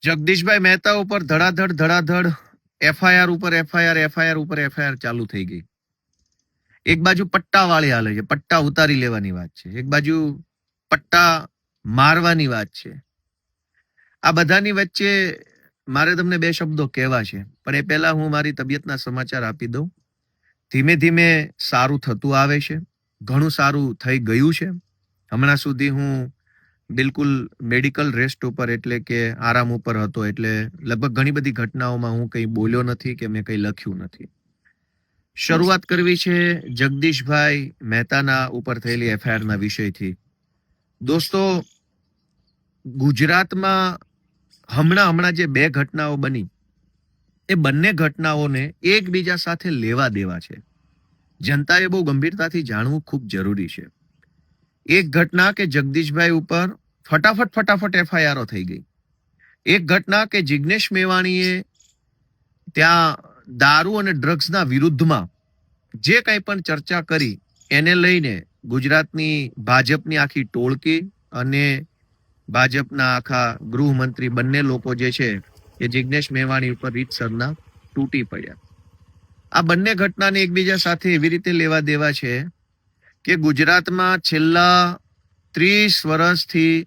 જગદીશભાઈ મહેતા ઉપર ધડાધડ એફઆઈઆર ઉપર એફઆઈઆર ઉપર એફઆઈઆર ચાલુ થઈ ગઈ. એક બાજુ પટ્ટા વાળી હાલે છે, પટ્ટા ઉતારી લેવાની વાત છે, એક બાજુ પટ્ટા મારવાની વાત છે. આ બધાની વચ્ચે મારે તમને બે શબ્દો કહેવા છે, પણ એ પહેલા હું મારી તબિયતના સમાચાર આપી દઉં. ધીમે ધીમે સારું થતું આવે છે, ઘણું સારું થઈ ગયું છે. હમણાં સુધી હું બિલકુલ મેડિકલ રેસ્ટ ઉપર એટલે કે આરામ ઉપર હતો, એટલે લગભગ ઘણી બધી ઘટનાઓમાં હું કંઈ બોલ્યો નથી કે મેં કંઈ લખ્યું નથી. શરૂઆત કરવી છે જગદીશભાઈ મહેતાના ઉપર થયેલી એફઆઈઆરના વિષયથી. દોસ્તો, ગુજરાતમાં હમણાં જે બે ઘટનાઓ બની, એ બંને ઘટનાઓને એકબીજા સાથે લેવા દેવા છે. જનતાએ બહુ ગંભીરતાથી જાણવું ખૂબ જરૂરી છે. એક ઘટના કે જગદીશભાઈ ઉપર ફટાફટ એફઆઈઆરો થઈ ગઈ. એક ઘટના કે જિગ્નેશ મેવાણીએ ત્યાં દારૂ અને ડ્રગ્સના વિરુદ્ધમાં જે કંઈ પણ ચર્ચા કરી એને લઈને ગુજરાતની ભાજપની આખી ટોળકી અને ભાજપના આખા ગૃહમંત્રી બંને લોકો જે છે એ જિગ્નેશ મેવાણી ઉપર રીતસરના તૂટી પડ્યા. આ બંને ઘટનાને એકબીજા સાથે એવી રીતે લેવા દેવા છે કે ગુજરાતમાં છેલ્લા 30 વર્ષથી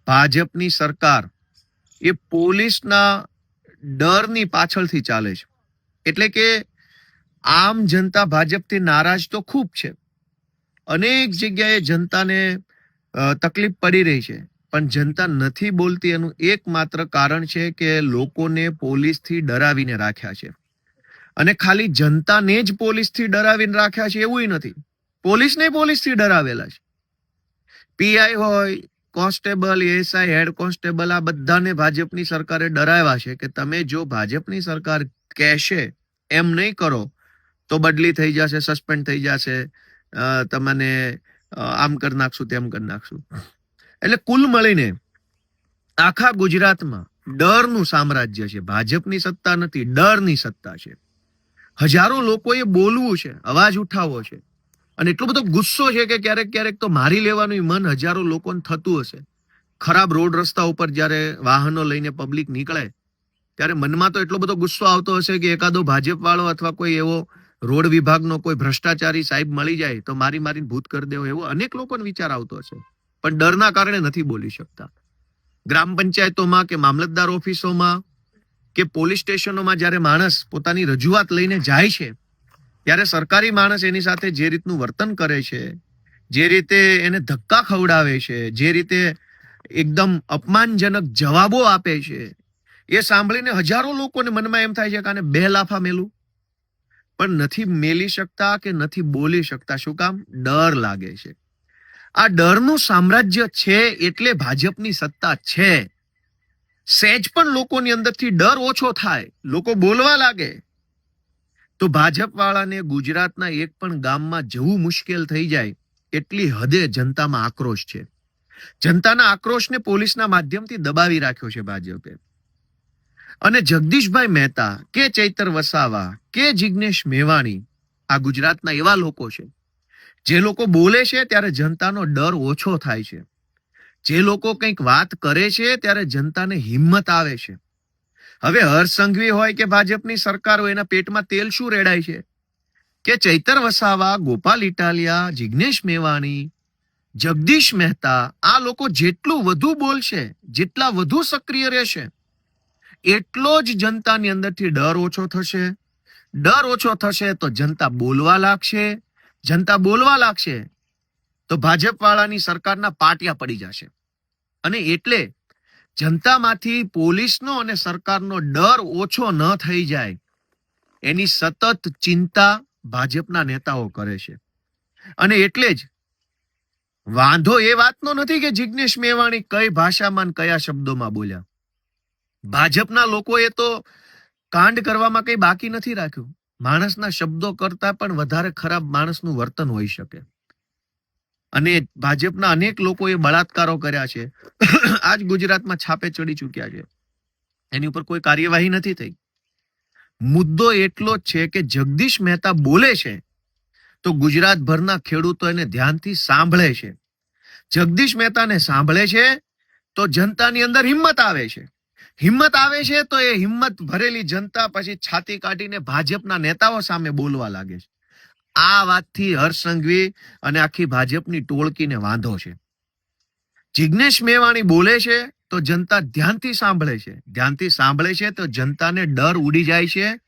ભાજપની સરકાર એ પોલીસના ડરની પાછળથી ચાલે છે. એટલે કે આમ જનતા ભાજપથી નારાજ તો ખૂબ છે, અનેક જગ્યાએ જનતાને તકલીફ પડી રહી છે, પણ જનતા નથી બોલતી. એનું એકમાત્ર કારણ છે કે લોકોને પોલીસથી ડરાવીને રાખ્યા છે. અને ખાલી જનતાને જ પોલીસથી ડરાવીને રાખ્યા છે એવું નથી, પોલીસને પોલીસથી ડરાવેલા છે. પીઆઈ હોય, કોન્સ્ટેબલ, એએસઆઈ, હેડ કોન્સ્ટેબલ, આ બધાને ભાજપની સરકારે ડરાવ્યા છે કે તમે જો ભાજપની સરકાર કહેશે એમ નહીં કરો તો બદલી થઈ જશે, સસ્પેન્ડ થઈ જશે, તમને આમ કરી નાખશું, તેમ કરી નાખશું. એટલે કુલ મળીને આખા ગુજરાતમાં ડરનું સામ્રાજ્ય છે. ભાજપની સત્તા નથી, ડરની સત્તા છે. હજારો લોકોએ બોલવું છે, અવાજ ઉઠાવવો છે, અને એટલો બધો ગુસ્સો છે કે ક્યારેક તો મારી લેવાનું મન હજારો લોકોને થતું હશે. ખરાબ રોડ રસ્તા ઉપર જ્યારે વાહનો લઈને પબ્લિક નીકળે ત્યારે મનમાં તો એટલો બધો ગુસ્સો આવતો હશે કે એકાદો ભાજપ વાળો અથવા કોઈ એવો રોડ વિભાગનો કોઈ ભ્રષ્ટાચારી સાહેબ મળી જાય તો મારીને ભૂત કરી દેવો, એવો અનેક લોકોને વિચાર આવતો હશે, પણ ડરના કારણે નથી બોલી શકતા. ગ્રામ પંચાયતોમાં કે મામલતદાર ઓફિસોમાં કે પોલીસ સ્ટેશનોમાં જ્યારે માણસ પોતાની રજૂઆત લઈને જાય છે ત્યારે સરકારી માણસ એની સાથે જે રીતનું વર્તન કરે છે, જે રીતે એને ધક્કા ખવડાવે છે, જે રીતે એકદમ અપમાનજનક જવાબો આપે છે, એ સાંભળીને હજારો લોકોને મનમાં એમ થાય છે કે આને બે લાફા મેલું, પણ નથી મેલી શકતા કે નથી બોલી શકતા. શું કામ? ડર લાગે છે. આ ડરનું સામ્રાજ્ય છે એટલે ભાજપની સત્તા છે. સહેજ પણ લોકોની અંદરથી ડર ઓછો થાય, લોકો બોલવા લાગે, તો ભાજપ વાળાને ગુજરાતના એક પણ ગામમાં જવું મુશ્કેલ થઈ જાય એટલી હદે જનતામાં આક્રોશ છે. જનતાના આક્રોશને પોલીસના માધ્યમથી દબાવી રાખ્યો છે ભાજપે. અને જગદીશભાઈ મહેતા કે ચૈતર વસાવા કે જિગ્નેશ મેવાણી આ ગુજરાતના એવા લોકો છે જે લોકો બોલે છે ત્યારે જનતાનો ડર ઓછો થાય છે. જે લોકો કંઈક વાત કરે છે ત્યારે જનતાને હિંમત આવે છે. હવે હર્ષ સંઘવી હોય કે ભાજપની સરકાર હોય, એના પેટમાં તેલ શું રેડાય છે કે ચૈતર વસાવા, ગોપાલ ઇટાલિયા, જિગ્નેશ મેવાણી, જગદીશ મહેતા, આ લોકો જેટલું વધુ બોલશે, જેટલા વધુ સક્રિય રહેશે, એટલો જ જનતાની અંદરથી ડર ઓછો થશે. ડર ઓછો થશે તો જનતા બોલવા લાગશે. જનતા બોલવા લાગશે તો ભાજપ વાળાની સરકારના પાટિયા પડી જશે. અને એટલે જનતામાંથી પોલીસનો અને સરકારનો ડર ઓછો ન થઈ જાય એની સતત ચિંતા ભાજપના નેતાઓ કરે છે. અને એટલે જ વાંધો એ વાતનો નથી કે જિગ્નેશ મેવાણી કઈ ભાષામાં કયા શબ્દોમાં બોલ્યા. ભાજપના લોકોએ તો કાંડ કરવામાં કઈ બાકી નથી રાખ્યું. માણસના શબ્દો કરતા પણ વધારે ખરાબ માણસનું વર્તન હોઈ શકે. અને ભાજપના અનેક લોકોએ બળાત્કારો કર્યા છે, આજ ગુજરાતમાં છાપે ચડી ચૂક્યા છે, એની ઉપર કોઈ કાર્યવાહી નથી થઈ. મુદ્દો એટલો જ છે કે જગદીશ મહેતા બોલે છે તો ગુજરાતભરના ખેડૂતો એને ધ્યાનથી સાંભળે છે. જગદીશ મહેતાને સાંભળે છે તો જનતાની અંદર હિંમત આવે છે. હિંમત આવે છે તો એ હિંમત ભરેલી જનતા પછી છાતી કાઢીને ભાજપના નેતાઓ સામે બોલવા લાગે છે. આ વાતથી હર્ષ સંઘવી અને આખી ભાજપની ટોળકીને વાંધો છે. જિગ્નેશ મેવાણી બોલે છે તો જનતા ધ્યાનથી સાંભળે છે. ધ્યાનથી સાંભળે છે તો જનતાને ડર ઉડી જાય છે,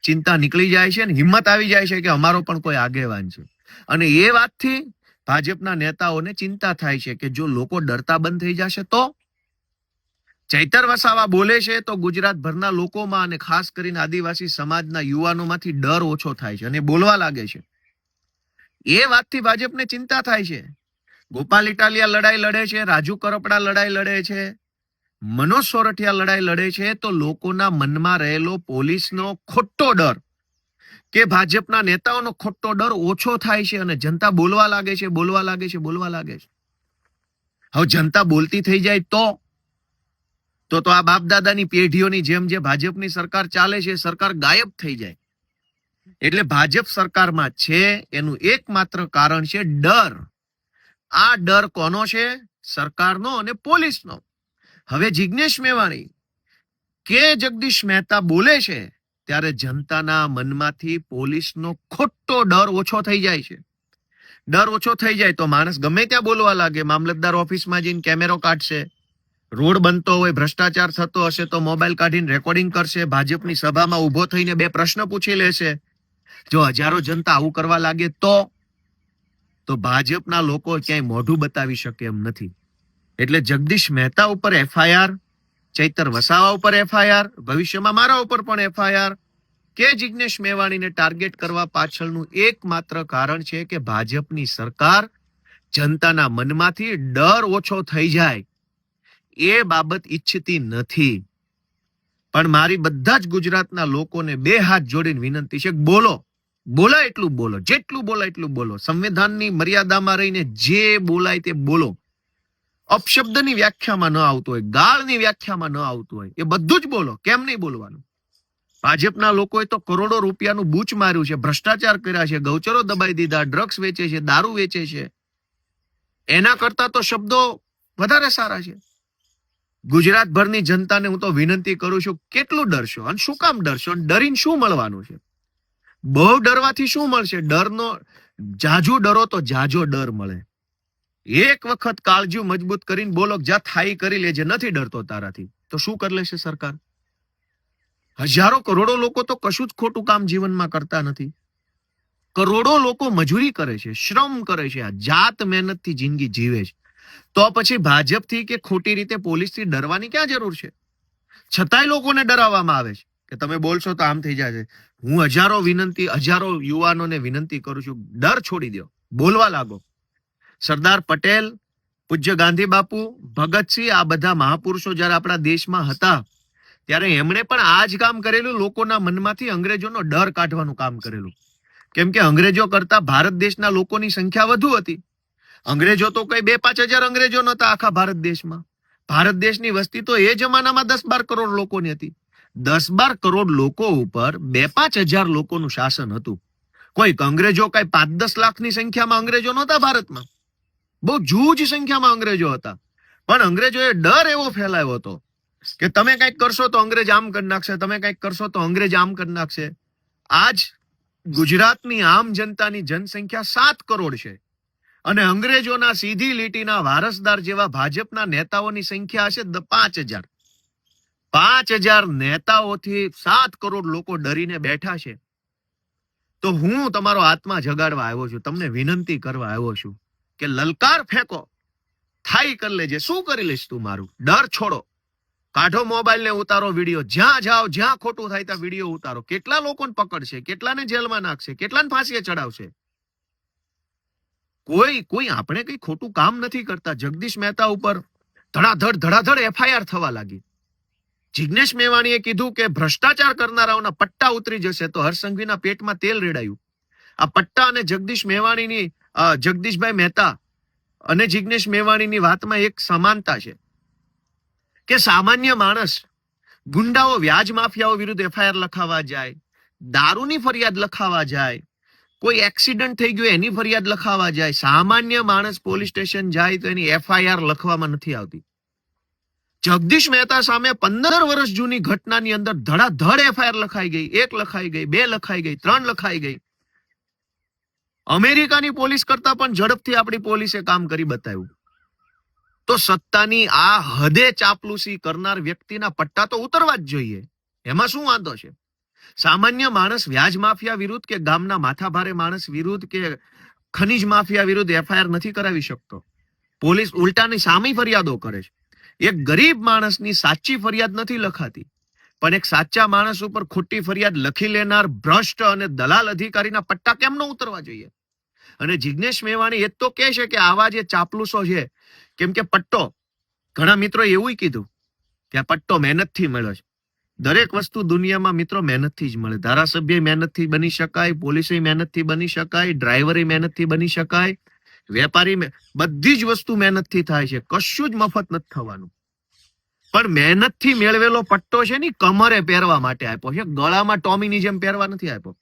ચિંતા નીકળી જાય છે અને હિંમત આવી જાય છે કે અમારો પણ કોઈ આગેવાન છે. અને એ વાતથી ભાજપના નેતાઓને ચિંતા થાય છે કે જો લોકો ડરતા બંધ થઈ જશે તો. ચૈતર વસાવા બોલે છે તો ગુજરાતભરના લોકોમાં અને ખાસ કરીને આદિવાસી સમાજના યુવાનોમાંથી ડર ઓછો થાય છે અને બોલવા લાગે છે. એ વાતથી ભાજપને ચિંતા થાય છે. ગોપાલ ઇટાલિયા લડાઈ લડે છે, રાજુ કરપડા લડાઈ લડે છે, મનોજ સોરઠિયા લડાઈ લડે છે, તો લોકોના મનમાં રહેલો પોલીસનો ખોટો ડર કે ભાજપના નેતાઓનો ખોટો ડર ઓછો થાય છે અને જનતા બોલવા લાગે છે. હવે જનતા બોલતી થઈ જાય તો આ બાપ દાદાની પેઢીઓની જેમ જે ભાજપની સરકાર ચાલે છે, સરકાર ગાયબ થઈ જાય. એટલે ભાજપ સરકારમાં છે એનું એકમાત્ર કારણ છે ડર. આ ડર કોનો છે? સરકારનો અને પોલીસનો. હવે જિગ્નેશ મેવાણી કે જગદીશ મહેતા બોલે છે ત્યારે જનતાના મનમાંથી પોલીસનો ખોટો ડર ઓછો થઈ જાય છે. ડર ઓછો થઈ જાય તો માણસ ગમે ત્યાં બોલવા લાગે. મામલતદાર ઓફિસમાં જઈને કેમેરો કાઢશે, રોડ બનતો હોય, ભ્રષ્ટાચાર થતો હશે તો મોબાઈલ કાઢીને રેકોર્ડિંગ કરશે, ભાજપની સભામાં ઉભો થઈને 2 પ્રશ્ન પૂછી લેશે. જો હજારો જનતા આવું કરવા લાગે તો ભાજપના લોકો ક્યાંય મોઢું બતાવી શકે એમ નથી. એટલે જગદીશ મહેતા ઉપર FIR, ચૈતર વસાવા ઉપર FIR, ભવિષ્યમાં મારા ઉપર પણ FIR કે જિગ્નેશ મેવાણીને ટાર્ગેટ કરવા પાછળનું એકમાત્ર કારણ છે કે ભાજપની સરકાર જનતાના મનમાંથી ડર ઓછો થઈ જાય એ બાબત ઈચ્છતી નથી. પણ મારી બધા જ ગુજરાતના લોકોને 2 હાથ જોડીને વિનંતી છે, બોલાય એટલું બોલો, જેટલું બોલાય એટલું બોલો. સંવિધાનની મર્યાદામાં રહીને જે બોલાય તે બોલો. અપશબ્દની વ્યાખ્યામાં ન આવતું હોય, ગાળની વ્યાખ્યામાં ન આવતું હોય, એ બધું જ બોલો. કેમ નહીં બોલવાનું? ભાજપના લોકોએ તો કરોડો રૂપિયાનું બૂચ માર્યું છે, ભ્રષ્ટાચાર કર્યા છે, ગૌચરો દબાઈ દીધા, ડ્રગ્સ વેચે છે, દારૂ વેચે છે. એના કરતા તો શબ્દો વધારે સારા છે. ગુજરાતભરની જનતાને હું તો વિનંતી કરું છું, કેટલું ડરશો અને શું કામ ડરશો? ડરીને શું મળવાનું છે? બહુ ડરવાથી શું મળશે? ડરનો જાજુ ડરો તો જાજો ડર મળે. એક વખત કાળજી મજબૂત કરીને બોલો, જા થાઈ કરી લેજે, નથી ડરતો તારાથી, તો શું કરી લેશે સરકાર? હજારો કરોડો લોકો તો કશું જ ખોટું કામ જીવનમાં કરતા નથી. કરોડો લોકો મજૂરી કરે છે, શ્રમ કરે છે, આ જાત મહેનતથી જિંદગી જીવે છે. તો પછી ભાજપથી કે ખોટી રીતે પોલીસથી ડરવાની ક્યાં જરૂર છે? છતાંય લોકોને ડરાવવામાં આવે છે કે તમે બોલશો તો આમ થઈ જશે. હું હજારો યુવાનોને વિનંતી કરું છું, ડર છોડી દો, બોલવા લાગો. સરદાર પટેલ, પૂજ્ય ગાંધી બાપુ, ભગતસિંહ, આ બધા મહાપુરુષો જયારે આપણા દેશમાં હતા ત્યારે એમણે પણ આ જ કામ કરેલું. લોકોના મનમાંથી અંગ્રેજોનો ડર કાઢવાનું કામ કરેલું. કેમ કે અંગ્રેજો કરતા ભારત દેશના લોકોની સંખ્યા વધુ હતી. અંગ્રેજો તો કઈ 2-5 હજાર અંગ્રેજો નતા આખા ભારત દેશમાં. ભારત દેશની વસ્તી તો એ જમાનામાં 10-12 કરોડ લોકોની હતી. 10-12 કરોડ લોકો ઉપર 2-5 હજાર લોકોનું શાસન હતું. કોઈ અંગ્રેજો કઈ 5-10 લાખની સંખ્યામાં અંગ્રેજો નહોતા ભારતમાં. બહુ જૂજ સંખ્યામાં અંગ્રેજો હતા. પણ અંગ્રેજોએ ડર એવો ફેલાવ્યો હતો કે તમે કંઈક કરશો તો અંગ્રેજ આમ કરી નાખશે, તમે કંઈક કરશો તો અંગ્રેજ આમ કરી નાખશે. આજ ગુજરાતની આમ જનતાની જનસંખ્યા 7 કરોડ છે અને અંગ્રેજોના સીધી લીટીના વારસદાર જેવા ભાજપના નેતાઓની સંખ્યા હશે 5,000. 5,000 નેતાઓથી 7 કરોડ લોકો ડરીને બેઠા છે. તો હું તમારો આત્મા જગાડવા આવ્યો છું, તમને વિનંતી કરવા આવ્યો છું કે લલકાર ફેંકો, થાઈ કરી લેજે. શું કરી લઈશ તું મારું? ડર છોડો, કાઢો મોબાઈલ ને ઉતારો વિડીયો. જ્યાં જાઓ, જ્યાં ખોટું થાય ત્યાં વિડીયો ઉતારો. કેટલા લોકોને પકડશે, કેટલાને જેલમાં નાખશે, કેટલાને ફાંસીએ ચડાવશે? કોઈ આપણે કઈ ખોટું કામ નથી કરતા. જગદીશ મહેતા ઉપર ધડાધડ FIR થવા લાગી. જિગ્નેશ મેવાણીએ કીધું કે ભ્રષ્ટાચાર કરનારાઓના પટ્ટા ઉતરી જશે, તો હર્ષ સંઘવીના પેટમાં તેલ રેડાયું. આ પટ્ટા અને જગદીશભાઈ મહેતા અને જિગ્નેશ મેવાણીની વાતમાં એક સમાનતા છે કે સામાન્ય માણસ, ગુંડાઓ, વ્યાજ માફિયાઓ વિરુદ્ધ FIR લખાવા જાય, દારૂની ફરિયાદ લખાવા જાય, કોઈ એક્સિડન્ટ થઈ ગયો એની ફરિયાદ લખાવા જાય, સામાન્ય માણસ પોલીસ સ્ટેશન જાય તો એની FIR લખવામાં નથી આવતી. જગદીશ મહેતા સામે 15 વર્ષ જૂની ઘટનાની અંદર ધડાધડ એફઆઈઆર લખાઈ ગઈ, 1 લખાઈ ગઈ, 2 લખાઈ ગઈ, 3 લખાઈ ગઈ. અમેરિકાની પોલીસ કરતા પણ ઝડપથી આપણી પોલીસે કામ કરી બતાવ્યું. તો સત્તાની આ હદે ચાપલુસી કરનાર વ્યક્તિના પટ્ટા તો ઉતરવા જ જોઈએ. એમાં શું વાંધો છે? સામાન્ય માણસ વ્યાજ માફિયા વિરુદ્ધ કે ગામના માથાભારે માણસ વિરુદ્ધ કે ખનીજ માફિયા વિરુદ્ધ એફઆઈઆર નથી કરાવી શકતો. પોલીસ ઉલટાની સામી ફરિયાદો કરે છે. એક ગરીબ માણસની સાચી ફરિયાદ નથી લખાતી, પણ એક સાચા માણસ ઉપર ખોટી ફરિયાદ લખી લેનાર ભ્રષ્ટ અને દલાલ અધિકારીના પટ્ટા કેમ ન ઉતરવા જોઈએ? અને જિગ્નેશ મેવાણી એ તો કહે છે કે આવા જે ચાપલુસો છે, કેમ કે પટ્ટો, ઘણા મિત્રોએ એવું કીધું કે આ પટ્ટો મહેનતથી મળ્યો છે. દરેક વસ્તુ દુનિયામાં મિત્રો મહેનતથી જ મળે. ધારાસભ્ય મહેનતથી બની શકાય, પોલીસે મહેનતથી બની શકાય, ડ્રાઈવરે મહેનતથી બની શકાય, વેપારી બધી જ વસ્તુ મહેનતથી થાય છે. કશું જ મફત નથી થવાનું. પણ મહેનતથી મેળવેલો પટ્ટો છે ને કમરે પહેરવા માટે આપ્યો છે, ગળામાં ટોમીની જેમ પહેરવા નથી આપ્યો.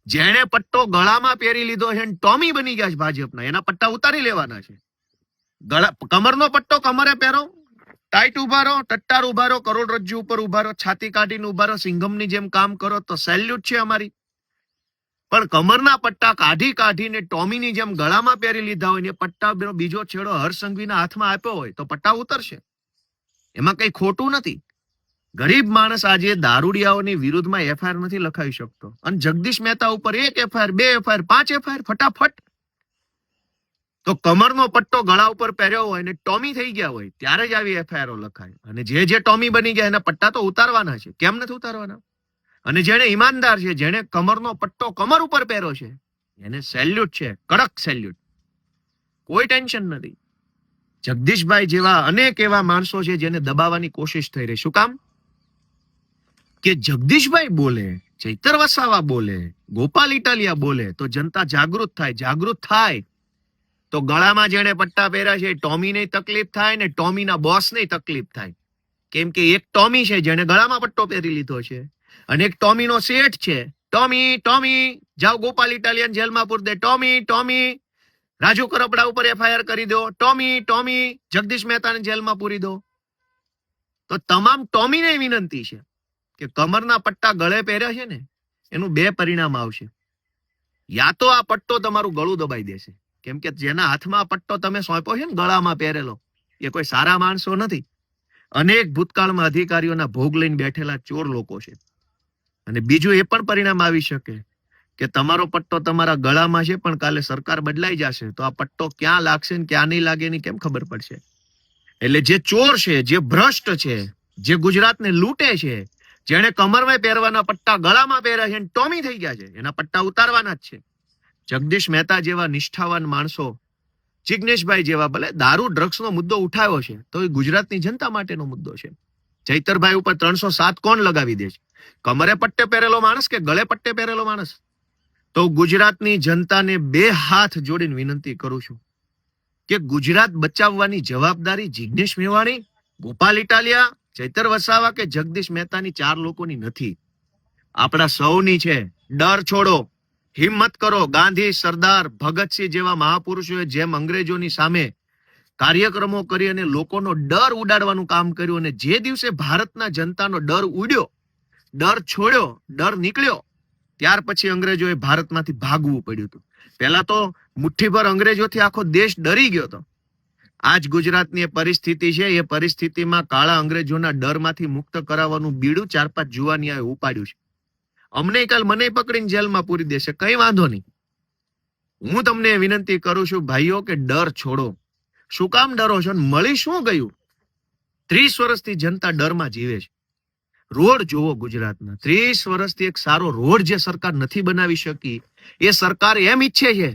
જેણે પટ્ટો ગળામાં પહેરી લીધો છે ટોમી બની ગયા છે ભાજપના, એના પટ્ટા ઉતારી લેવાના છે. કમરનો પટ્ટો કમરે પહેરો, ટાઈટ ઉભા રહો, ટટ્ટાર ઉભા રહો, કરોડરજ્જુ ઉપર ઉભા રહો, છાતી કાઢીને ઉભા રહો, સિંઘમની જેમ કામ કરો તો સેલ્યુટ છે અમારી. પણ કમરના પટ્ટા કાઢીને ટોમીની જેમ ગળામાં પહેરી લીધા હોય ને પટ્ટા બીજો છેડો હરસંઘવીના હાથમાં આપ્યો હોય તો પટ્ટા ઉતરશે. એમાં કઈ ખોટું નથી. ગરીબ માણસ આજે દારૂડિયાઓની વિરુદ્ધમાં એફઆઈઆર નથી લખાવી શકતો, અને જગદીશ મહેતા ઉપર 1 એફઆઈઆર, 2 એફઆઈઆર, 5 એફઆઈઆર ફટાફટ. તો કમરનો પટ્ટો ગળા ઉપર પહેર્યો હોય ને ટોમી થઈ ગયા હોય ત્યારે જ આવી એફઆઈઆરો લખાય. અને જે ટોમી બની ગયા એના પટ્ટા તો ઉતારવાના છે. કેમ નથી ઉતારવાના? અને જેને ઈમાનદાર છે, જેને કમરનો પટ્ટો કમર ઉપર પહેર્યો છે, એને સેલ્યુટ છે, કડક સેલ્યુટ. કોઈ ટેન્શન નથી. જગદીશભાઈ જેવા અનેક એવા માણસો છે જેને દબાવવાની કોશિશ થઈ રહી. શું કામ? કે જગદીશભાઈ બોલે, ચૈતર વસાવા બોલે, ગોપાલ ઇટાલિયા બોલે તો જનતા જાગૃત થાય. જાગૃત થાય તો ગળામાં જેને પટ્ટા પહેર્યા છે ટોમીને તકલીફ થાય ને ટોમીના બોસને તકલીફ થાય. કેમ કે એક ટોમી છે જેને ગળામાં પટ્ટો પહેરી લીધો છે, અને એક ટોમીનો શેઠ છે. ટોમી જાઓ ગોપાલ ઇટાલિયન જેલમાં પૂર દે, ટોમી રાજુ કરપડા ઉપર એફઆઈઆર કરી દો, ટોમી જગદીશ મહેતાને જેલમાં પૂરી દો. તો તમામ ટોમીને વિનંતી છે કે કમરના પટ્ટા ગળે પહેર્યા છે ને એનું 2 પરિણામ આવશે. યા તો આ પટ્ટો તમારું ગળું દબાઈ દેશે, કેમ કે જેના હાથમાં પટ્ટો તમે સોંપ્યો છે ને ગળામાં પહેરેલો, એ કોઈ સારા માણસો નથી. અનેક ભૂતકાળમાં અધિકારીઓના ભોગ લઈને બેઠેલા ચોર લોકો છે. અને બીજું એ પણ પરિણામ આવી શકે કે તમારો પટ્ટો તમારા ગળામાં છે પણ કાલે સરકાર બદલાઈ જશે તો આ પટ્ટો ક્યાં લાગશે ને ક્યાં નહીં લાગે એની કેમ ખબર પડશે? એટલે જે ચોર છે, જે ભ્રષ્ટ છે, જે ગુજરાતને લૂંટે છે, જેને કમરમાં પહેરવાના પટ્ટા ગળામાં પહેર્યા છે, ટોમી થઈ ગયા છે, એના પટ્ટા ઉતારવાના જ છે. જગદીશ મહેતા જેવા નિષ્ઠાવાન માણસો, જિગ્નેશભાઈ જેવા, ભલે દારૂ ડ્રગ્સનો મુદ્દો ઉઠાવ્યો છે તો એ ગુજરાતની જનતા માટેનો મુદ્દો છે. ચૈતરભાઈ ઉપર 307 કોણ લગાવી દે છે? કમરે પટ્ટે પહેરેલો માણસ કે ગળે પટ્ટે પહેરેલો માણસ? તો ગુજરાતની જનતાને 2 હાથ જોડીને વિનંતી કરું છું કે ગુજરાત બચાવવાની જવાબદારી જિગ્નેશ મેવાણી, ગોપાલ ઇટાલિયા, ચૈતર વસાવા કે જગદીશ મહેતાની 4 લોકોની નથી, આપણા સૌની છે. ડર છોડો, હિંમત કરો. ગાંધી, સરદાર, ભગતસિંહ જેવા મહાપુરુષોએ જેમ અંગ્રેજોની સામે કાર્યક્રમો કરી અને લોકોનો ડર ઉડાડવાનું કામ કર્યું, અને જે દિવસે ભારતના જનતાનો ડર ઉડ્યો, ડર છોડ્યો, ડર નીકળ્યો, ત્યાર પછી અંગ્રેજોએ ભારતમાંથી ભાગવું પડ્યું હતું. પહેલા તો મુઠ્ઠીભર અંગ્રેજોથી આખો દેશ ડરી ગયો હતો. આજ ગુજરાતની એ પરિસ્થિતિ છે. એ પરિસ્થિતિમાં કાળા અંગ્રેજોના ડરમાંથી મુક્ત કરાવવાનું બીડું 4-5 જુવાનિયાએ ઉપાડ્યું છે. અમને કાલ મને પકડીને જેલમાં પૂરી દેશે, કઈ વાંધો નહીં. હું તમને વિનંતી કરું છું ભાઈઓ કે ડર છોડો. શું કામ ડરો છો? મળી શું ગયું? 30 વર્ષથી જનતા ડરમાં જીવે છે. રોડ જોવો ગુજરાતના. 30 વર્ષથી એક સારો રોડ જે સરકાર નથી બનાવી શકી, એ સરકાર એમ ઈચ્છે છે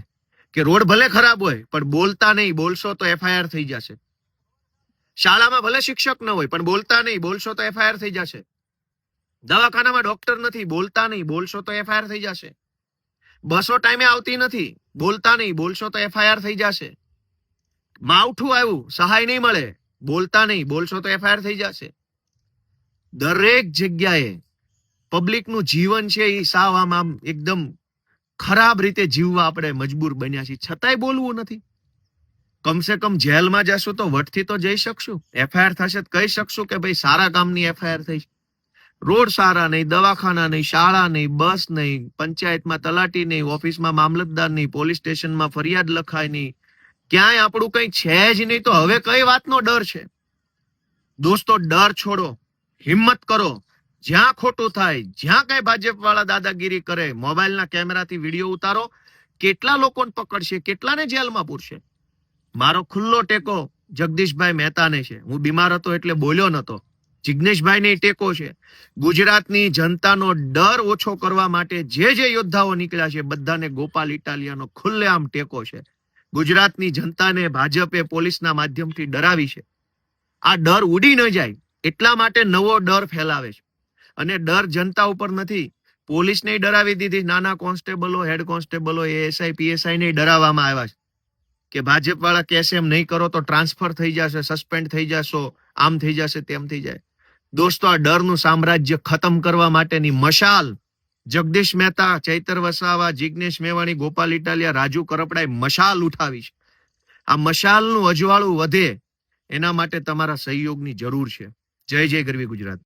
કે રોડ ભલે ખરાબ હોય પણ બોલતા નહીં, બોલશો તો એફઆઈઆર થઈ જશે. શાળામાં ભલે શિક્ષક ન હોય પણ બોલતા નહીં, બોલશો તો એફઆઈઆર થઈ જશે. દવાખાનામાં ડોક્ટર નથી, બોલતા નહીં, બોલશો તો એફઆઈઆર થઈ જશે. બસો ટાઈમે આવતી નથી, બોલતા નહીં, બોલશો તો એફઆઈઆર થઈ જશે. માવઠું આવ્યું, સહાય નહીં મળે, બોલતા નહીં, બોલશો તો એફઆઈઆર થઈ જશે. દરેક જગ્યાએ પબ્લિકનું જીવન છે એ સાવ આમ એકદમ ખરાબ રીતે જીવવા આપણે મજબૂર બન્યા છીએ, છતાંય બોલવું નથી. કમસે કમ જેલમાં જશું તો વટથી તો જઈ શકશું, એફઆઈઆર થશે તો કહી શકશું કે ભાઈ સારા કામની એફઆઈઆર થઈ. રોડ સારા નહીં, દવાખાના નહીં, શાળા નહીં, બસ નહીં, પંચાયતમાં તલાટી નહીં, ઓફિસમાં મામલતદાર નહીં, પોલીસ સ્ટેશનમાં ફરિયાદ લખાય નહીં, ક્યાંય આપણું કઈ છે જ નહીં, તો હવે કઈ વાતનો ડર છે? દોસ્તો, ડર છોડો, હિંમત કરો. જ્યાં ખોટું થાય, જ્યાં કઈ ભાજપ વાળા દાદાગીરી કરે, મોબાઈલના કેમેરાથી વિડીયો ઉતારો. કેટલા લોકોને પકડશે, કેટલાને જેલમાં પૂરશે? મારો ખુલ્લો ટેકો જગદીશભાઈ મહેતાને છે. હું બીમાર હતો એટલે બોલ્યો નતો. જિગ્નેશભાઈને ટેકો છે. ગુજરાતની જનતાનો ડર ઓછો કરવા માટે જે યોદ્ધાઓ નીકળ્યા છે બધાને ગોપાલ ઇટાલિયાનો ખુલ્લેઆમ ટેકો છે. ગુજરાતની જનતાને ભાજપે પોલીસના માધ્યમથી ડરાવી છે. આ ડર ઉડી ન જાય એટલા માટે નવો ડર ફેલાવે છે. અને ડર જનતા ઉપર નથી, પોલીસને ડરાવી દીધી. નાના કોન્સ્ટેબલો, હેડ કોન્સ્ટેબલો, એએસઆઈ, પીએસઆઈ ને ડરાવવામાં આવ્યા છે કે ભાજપ વાળા કહેશે એમ નહીં કરો તો ટ્રાન્સફર થઈ જશે, સસ્પેન્ડ થઈ જશો, આમ થઈ જશે, તેમ થઈ જાય. દોસ્તો, આ ડરનું સામ્રાજ્ય ખતમ કરવા માટેની મશાલ જગદીશ મહેતા, ચૈતર વસાવા, જિગ્નેશ મેવાણી, ગોપાલ ઇટાલિયા, રાજુ કરપડાએ મશાલ ઉઠાવી છે. આ મશાલનું અજવાળું વધે એના માટે તમારા સહયોગની જરૂર છે. જય જય ગરવી ગુજરાત.